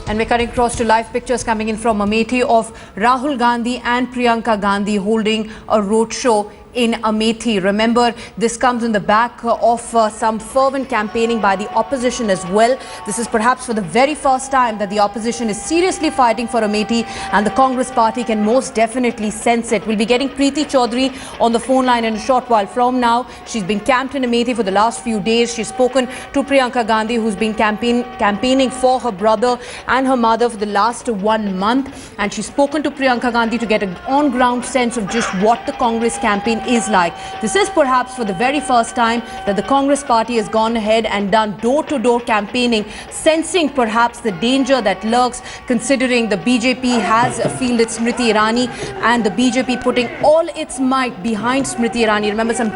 And we're cutting across to live pictures coming in from Amethi of Rahul Gandhi and Priyanka Gandhi holding a roadshow in Amethi. Remember, this comes in the back of some fervent campaigning by the opposition as well. This is perhaps for the very first time that the opposition is seriously fighting for Amethi, and the Congress party can most definitely sense it. We'll be getting Preeti Chaudhary on the phone line in a short while from now. She's been camped in Amethi for the last few days. She's spoken to Priyanka Gandhi, who's been campaigning for her brother and her mother for the last 1 month. And she's spoken to Priyanka Gandhi to get an on-ground sense of just what the Congress campaign is like. This is perhaps for the very first time that the Congress party has gone ahead and done door-to-door campaigning, sensing perhaps the danger that lurks, considering the BJP has fielded Smriti Irani and the BJP putting all its might behind Smriti Irani. Remember, some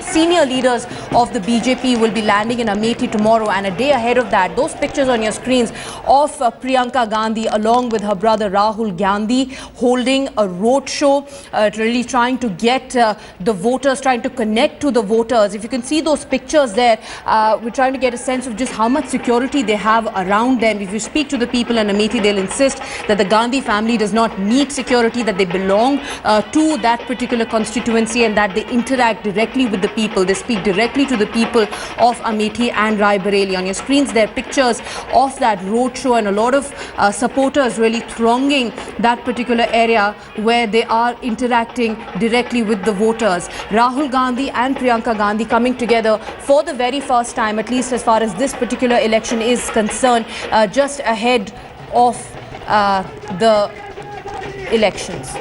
senior leaders of the BJP will be landing in Amethi tomorrow, and a day ahead of that, those pictures on your screens of Priyanka Gandhi along with her brother Rahul Gandhi holding a roadshow, really trying to get the voters, trying to connect to the voters. If you can see those pictures there, we're trying to get a sense of just how much security they have around them. If you speak to the people in Amethi, they'll insist that the Gandhi family does not need security, that they belong to that particular constituency and that they interact directly with the people. They speak directly to the people of Amethi and Rai Bareli. On your screens, there are pictures of that roadshow and a lot of supporters really thronging that particular area where they are interacting directly with the voters. Rahul Gandhi and Priyanka Gandhi coming together for the very first time, at least as far as this particular election is concerned, just ahead of the elections.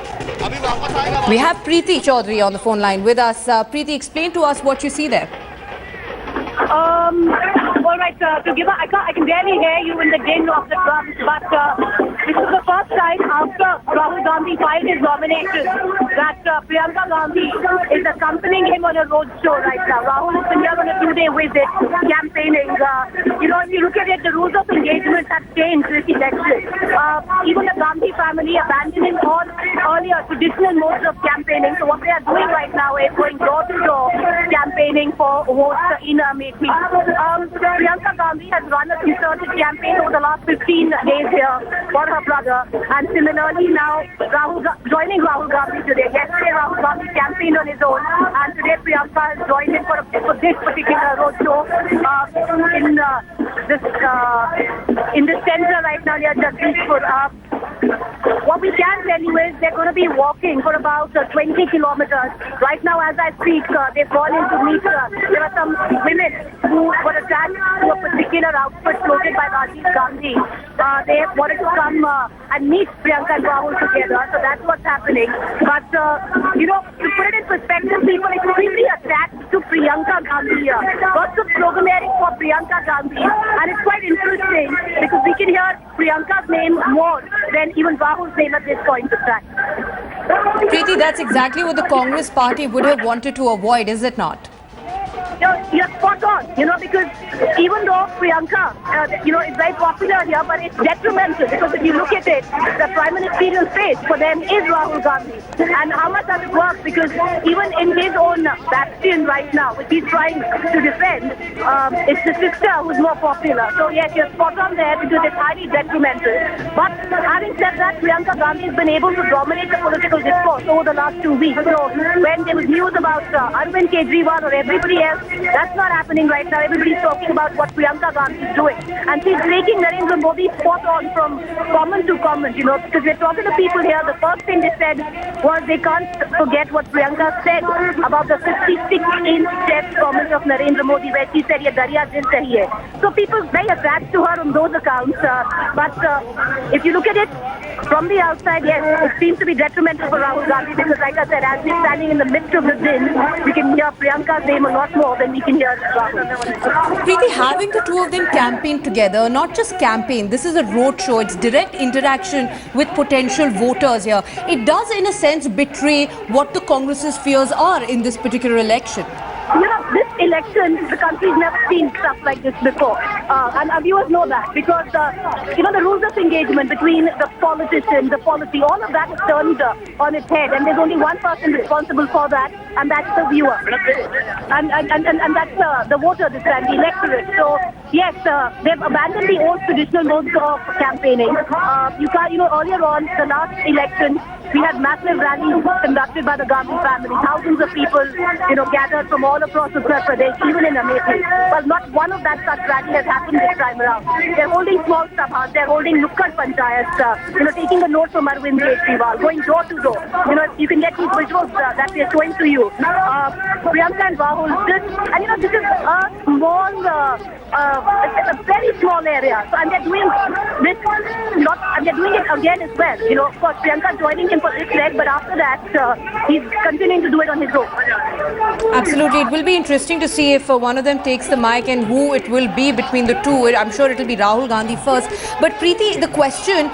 We have Preeti Chaudhary on the phone line with us. Preeti, explain to us what you see there. All right, I can barely hear you in the din of the drums, but this is the first time after Rahul Gandhi filed his nomination that Priyanka Gandhi is accompanying him on a road show right now. Rahul has been here on a 2-day visit, campaigning. If you look at it, the rules of engagement have changed this election. Even the Gandhi family abandoning all earlier traditional modes of campaigning. So what they are doing right now is going door-to-door campaigning for votes in Amethi. Priyanka Gandhi has run a concerted campaign over the last 15 days here for her brother, and similarly now joining Rahul Gandhi today. Yesterday Rahul Gandhi campaigned on his own, and today Priyanka has joined him for this particular roadshow in the center right now near Jagdishpur. What we can tell you is they're going to be walking for about 20 kilometers. Right now, as I speak, they've gone in to meet. There are some women who were attached to a particular outfit floated by Rajiv Gandhi. They wanted to come and meet Priyanka and Rahul together. So that's what's happening. But, to put it in perspective, people extremely attached to Priyanka Gandhi here. Lots of programming for Priyanka Gandhi. And it's quite interesting because we can hear Priyanka's name more than even Rahul's name at this point of time. Preeti, that's exactly what the Congress party would have wanted to avoid, is it not? You're spot on, because even though Priyanka, is very popular here, but it's detrimental because if you look at it, the prime ministerial face for them is Rahul Gandhi. And how much does it work? Because even in his own bastion right now, which he's trying to defend, it's the sister who's more popular. So yes, you're spot on there because it's highly detrimental. But having said that, Priyanka Gandhi has been able to dominate the political discourse over the last 2 weeks. So when there was news about Arvind Kejriwal or everybody else, that's not happening right now. Everybody's talking about what Priyanka Gandhi is doing. And she's making Narendra Modi spot on from comment to comment, because we're talking to people here. The first thing they said was they can't forget what Priyanka said about the 56-inch chest comment of Narendra Modi, where she said, "Ye darya dil sahi hai." So people very attached to her on those accounts. But if you look at it from the outside, yes, it seems to be detrimental for Rahul Gandhi because, like I said, as we're standing in the midst of the din, we can hear Priyanka's name a lot more than we can hear Rahul. Preeti, having the two of them campaign together, not just campaign, this is a road show, it's direct interaction with potential voters here. It does, in a sense, betray what the Congress's fears are in this particular election. This election, the country's never seen stuff like this before. And our viewers know that because, the rules of engagement between the politician, the policy, all of that is turned on its head. And there's only one person responsible for that, and that's the viewer. And that's the voter this time, the electorate. So Yes, they've abandoned the old traditional modes of campaigning. You can't, earlier on, the last election, we had massive rallies conducted by the Gandhi family. Thousands of people, gathered from all across Uttar Pradesh, even in Amethi. Well, not one of that such rally has happened this time around. They're holding small sabhas, they're holding nukkad panchayats, taking a note from Arvind Kejriwal, going door to door. You can get these visuals that we are showing to you. Priyanka and Rahul, this is a small, it's a very small area. So, and they're doing this, and they're doing it again as well. Of course, Priyanka joining him for this leg, but after that, he's continuing to do it on his own. Absolutely. It will be interesting to see if one of them takes the mic and who it will be between the two. I'm sure it will be Rahul Gandhi first. But Preeti, the question,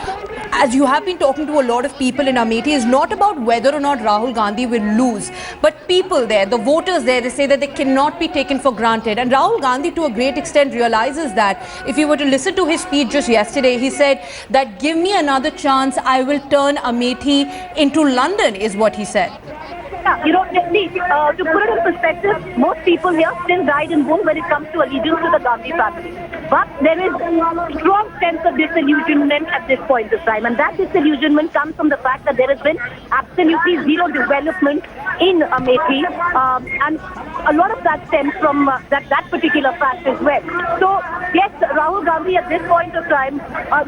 as you have been talking to a lot of people in Amethi, is not about whether or not Rahul Gandhi will lose, but people there, the voters there, they say that they cannot be taken for granted. And Rahul Gandhi, to a great extent, realizes that. If you were to listen to his speech just yesterday, he said that give me another chance, I will turn Amethi into London, is what he said. Yeah, to put it in perspective, most people here still died in womb when it comes to allegiance to the Gandhi family. But there is a strong sense of disillusionment at this point of time. And that disillusionment comes from the fact that there has been absolutely zero development in Amethi. And a lot of that stems from that particular fact as well. So, yes, Rahul Gandhi at this point of time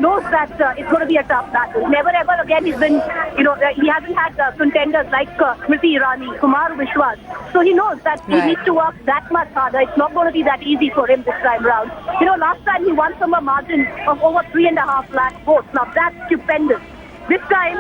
knows that it's going to be a tough battle. Never ever again he's been, he hasn't had contenders like Smriti Irani, Kumar Vishwas. So he knows that he needs to work that much harder. It's not going to be that easy for him this time around. Last time he won from a margin of over 3.5 lakh votes. Now that's stupendous. This time,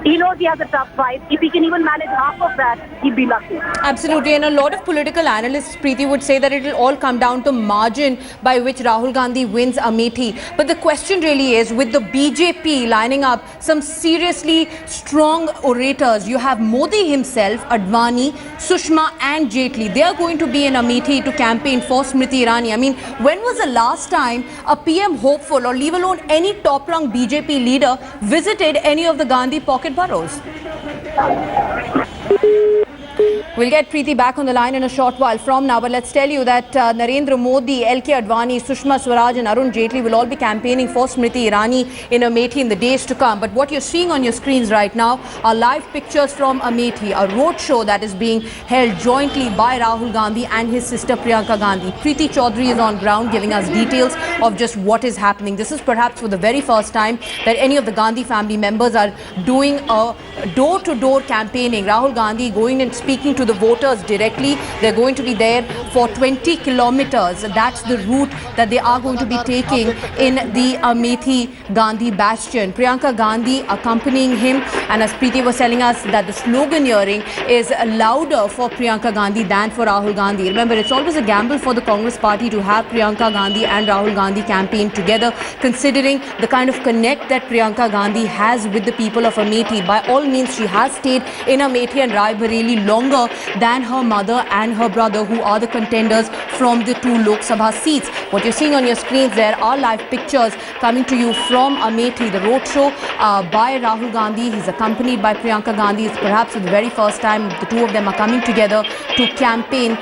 he knows he has a tough fight. If he can even manage half of that, he'd be lucky. Absolutely. And a lot of political analysts, Preeti, would say that it will all come down to margin by which Rahul Gandhi wins Amethi. But the question really is, with the BJP lining up some seriously strong orators, you have Modi himself, Advani, Sushma and Jaitley. They are going to be in Amethi to campaign for Smriti Irani. I mean, when was the last time a PM hopeful, or leave alone any top-rung BJP leader, visited any of the Gandhi pocket boroughs? We'll get Preeti back on the line in a short while from now, but let's tell you that Narendra Modi, LK Advani, Sushma Swaraj and Arun Jaitley will all be campaigning for Smriti Irani in Amethi in the days to come. But what you're seeing on your screens right now are live pictures from Amethi, a roadshow that is being held jointly by Rahul Gandhi and his sister Priyanka Gandhi. Preeti Chaudhary is on ground giving us details of just what is happening. This is perhaps for the very first time that any of the Gandhi family members are doing a door-to-door campaigning. Rahul Gandhi going and speaking to the voters directly. They're going to be there for 20 kilometers. That's the route that they are going to be taking in the Amethi Gandhi bastion. Priyanka Gandhi accompanying him, and as Preeti was telling us that the slogan hearing is louder for Priyanka Gandhi than for Rahul Gandhi. Remember, it's always a gamble for the Congress party to have Priyanka Gandhi and Rahul Gandhi campaign together, considering the kind of connect that Priyanka Gandhi has with the people of Amethi. By all means, she has stayed in Amethi and Rai Bareli longer than her mother and her brother, who are the contenders from the two Lok Sabha seats. What you're seeing on your screens there are live pictures coming to you from Amethi, the roadshow by Rahul Gandhi. He's accompanied by Priyanka Gandhi. It's perhaps for the very first time the two of them are coming together to campaign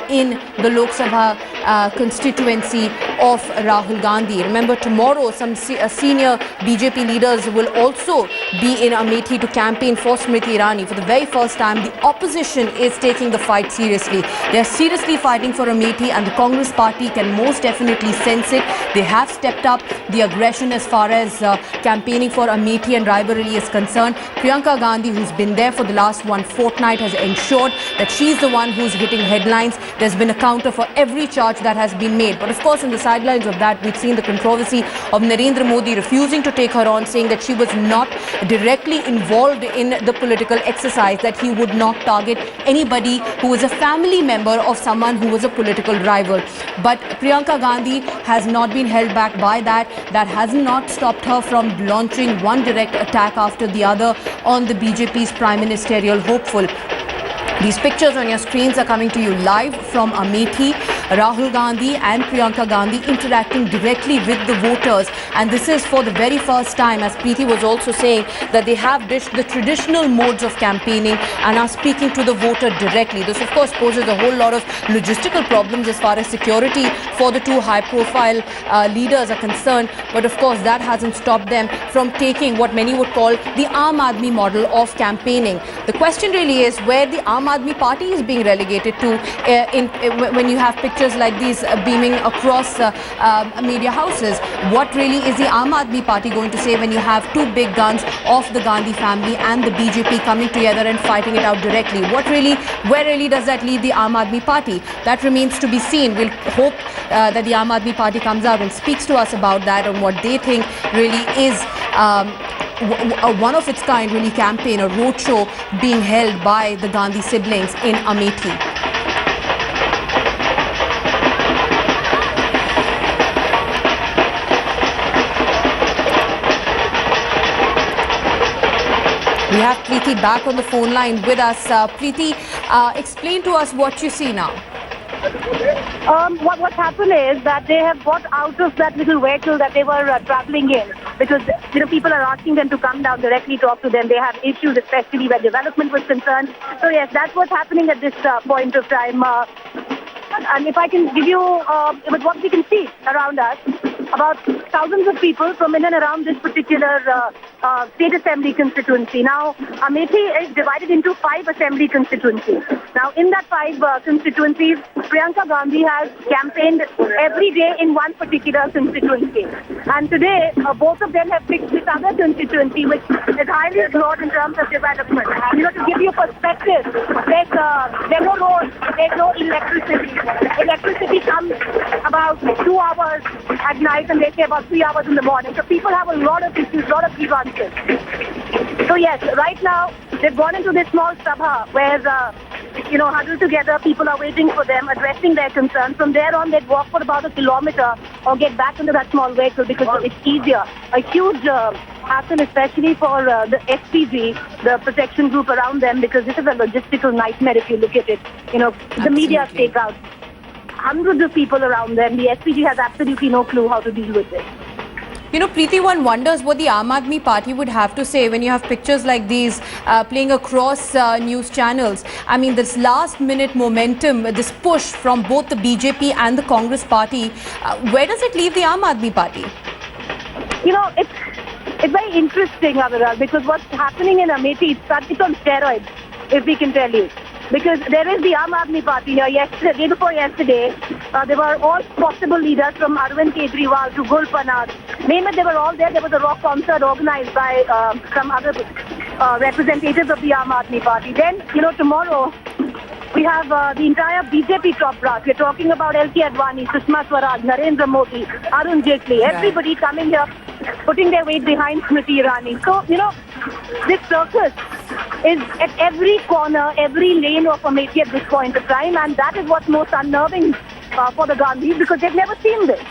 in the Lok Sabha constituency of Rahul Gandhi. Remember, tomorrow some senior BJP leaders will also be in Amethi to campaign for Smriti Irani. For the very first time, the opposition is taking the fight seriously. They are seriously fighting for Amethi, and the Congress party can most definitely sense it. They have stepped up the aggression as far as campaigning for Amethi and Rai Bareli is concerned. Priyanka Gandhi, who's been there for the last one fortnight, has ensured that she's the one who's hitting headlines. There's been a counter for every charge that has been made. But of course, on the sidelines of that, we've seen the controversy of Narendra Modi refusing to take her on, saying that she was not directly involved in the political exercise, that he would not target anybody who was a family member of someone who was a political rival. But Priyanka Gandhi has not been held back by that. That has not stopped her from launching one direct attack after the other on the BJP's prime ministerial hopeful. These pictures on your screens are coming to you live from Amethi. Rahul Gandhi and Priyanka Gandhi interacting directly with the voters. And this is for the very first time, as Preeti was also saying, that they have ditched the traditional modes of campaigning and are speaking to the voter directly. This, of course, poses a whole lot of logistical problems as far as security for the two high-profile leaders are concerned. But, of course, that hasn't stopped them from taking what many would call the Aam Aadmi model of campaigning. The question really is where the Aam Aadmi Party is being relegated to when you have pictures like these beaming across media houses. What really is the Aam Aadmi Party going to say when you have two big guns of the Gandhi family and the BJP coming together and fighting it out directly? Where really does that leave the Aam Aadmi Party? That remains to be seen. We'll hope that the Aam Aadmi Party comes out and speaks to us about that and what they think really is a one of its kind really campaign, a roadshow being held by the Gandhi siblings in Amethi. We have Preeti back on the phone line with us. Preeti, explain to us what you see now. What's happened is that they have got out of that little vehicle that they were traveling in because people are asking them to come down directly, talk to them. They have issues, especially where development was concerned. So yes, that's what's happening at this point of time. And if I can give you with what we can see around us, about thousands of people from in and around this particular state assembly constituency. Now, Amethi is divided into 5 assembly constituencies. Now, in that 5 constituencies, Priyanka Gandhi has campaigned every day in one particular constituency. And today, both of them have picked this other constituency, which is highly ignored in terms of development. To give you perspective, there's no roads, there's no electricity. Electricity comes about 2 hours at night and they say about 3 hours in the morning. So people have a lot of issues, a lot of grievances. So yes, right now they've gone into this small sabha where huddled together, people are waiting for them, addressing their concerns. From there on, they'd walk for about a kilometer or get back into that small vehicle because it's easier. A huge hassle, especially for the SPG, the protection group around them, because this is a logistical nightmare if you look at it. The media take out hundreds of people around them. The SPG has absolutely no clue how to deal with this. Preeti, one wonders what the Aam Aadmi Party would have to say when you have pictures like these playing across news channels. I mean, this last-minute momentum, this push from both the BJP and the Congress Party, where does it leave the Aam Aadmi Party? It's very interesting, Aviral, because what's happening in Amethi, it's on steroids, if we can tell you. Because there is the Aam Aadmi Party here. Yesterday, day before yesterday, there were all possible leaders from Arvind Kejriwal to Gul Panad. Name it, they were all there. There was a rock concert organized by some other representatives of the Aam Aadmi Party. Then, tomorrow, we have the entire BJP top brass. We're talking about L.K. Advani, Sushma Swaraj, Narendra Modi, Arun Jaitley, everybody coming here, putting their weight behind Smriti Irani. So, this circus is at every corner, every lane of Amethi at this point of time, and that is what's most unnerving for the Gandhis because they've never seen this.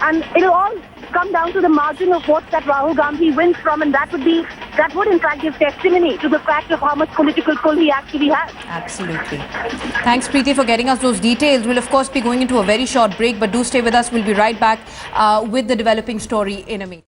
And it'll all come down to the margin of votes that Rahul Gandhi wins from, and that would in fact give testimony to the fact of how much political pull he actually has. Absolutely. Thanks, Preeti, for getting us those details. We'll, of course, be going into a very short break, but do stay with us. We'll be right back with the developing story in Amethi.